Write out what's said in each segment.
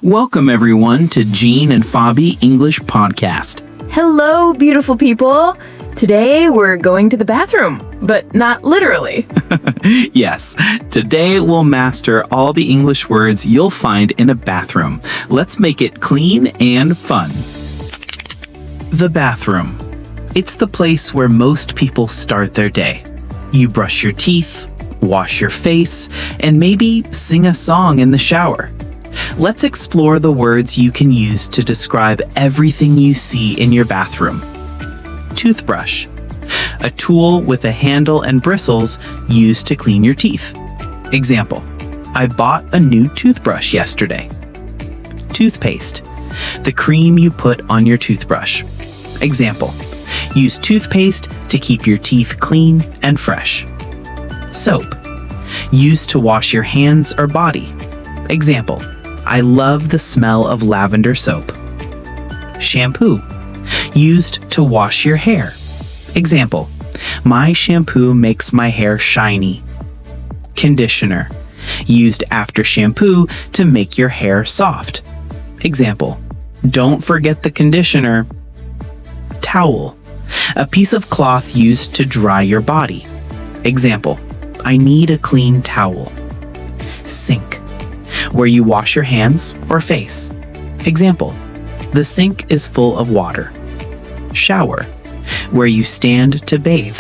Welcome everyone to Jean and Fabie English Podcast. Hello, beautiful people. Today we're going to the bathroom, but not literally. Yes, today we'll master all the English words you'll find in a bathroom. Let's make it clean and fun. The bathroom. It's the place where most people start their day. You brush your teeth, wash your face, and maybe sing a song in the shower. Let's explore the words you can use to describe everything you see in your bathroom. Toothbrush, a tool with a handle and bristles used to clean your teeth. Example, I bought a new toothbrush yesterday. Toothpaste, the cream you put on your toothbrush. Example, use toothpaste to keep your teeth clean and fresh. Soap, used to wash your hands or body. Example, I love the smell of lavender soap. Shampoo, used to wash your hair. Example, my shampoo makes my hair shiny. Conditioner, used after shampoo to make your hair soft. Example, don't forget the conditioner. Towel, a piece of cloth used to dry your body. Example, I need a clean towel. Sink, where you wash your hands or face. Example, the sink is full of water. Shower, where you stand to bathe.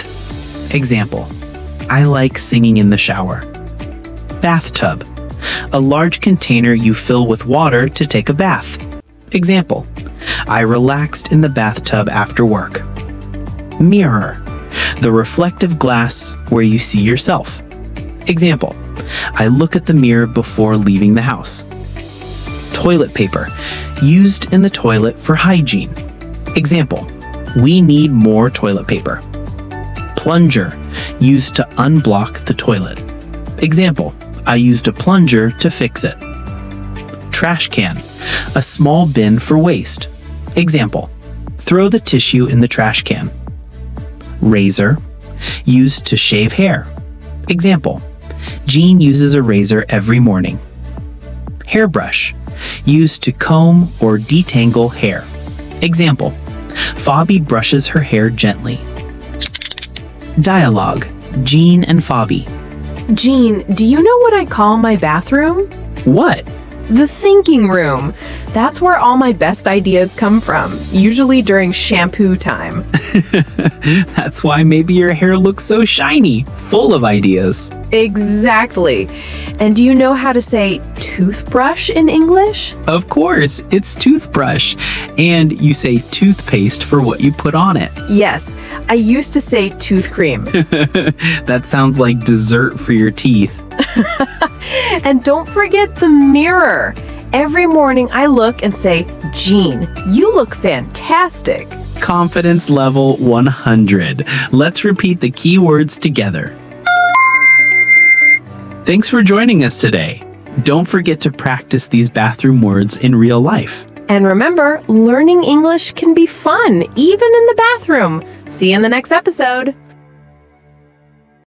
Example, I like singing in the shower. Bathtub, a large container you fill with water to take a bath. Example, I relaxed in the bathtub after work. Mirror, the reflective glass where you see yourself. Example, I look at the mirror before leaving the house. Toilet paper, used in the toilet for hygiene. Example, we need more toilet paper. Plunger, used to unblock the toilet. Example, I used a plunger to fix it. Trash can, a small bin for waste. Example, throw the tissue in the trash can. Razor, used to shave hair. Example, Jean uses a razor every morning. Hairbrush, used to comb or detangle hair. Example, Fabie brushes her hair gently. Dialogue, Jean and Fabie. Jean, do you know what I call my bathroom? What? The thinking room. That's where all my best ideas come from, usually during shampoo time. That's why maybe your hair looks so shiny, full of ideas. Exactly. And do you know how to say toothbrush in English? Of course, it's toothbrush. And you say toothpaste for what you put on it. Yes, I used to say tooth cream. That sounds like dessert for your teeth. And don't forget the mirror. Every morning I look and say, Jean, you look fantastic. Confidence level 100. Let's repeat the key words together. Thanks for joining us today. Don't forget to practice these bathroom words in real life. And remember, learning English can be fun, even in the bathroom. See you in the next episode.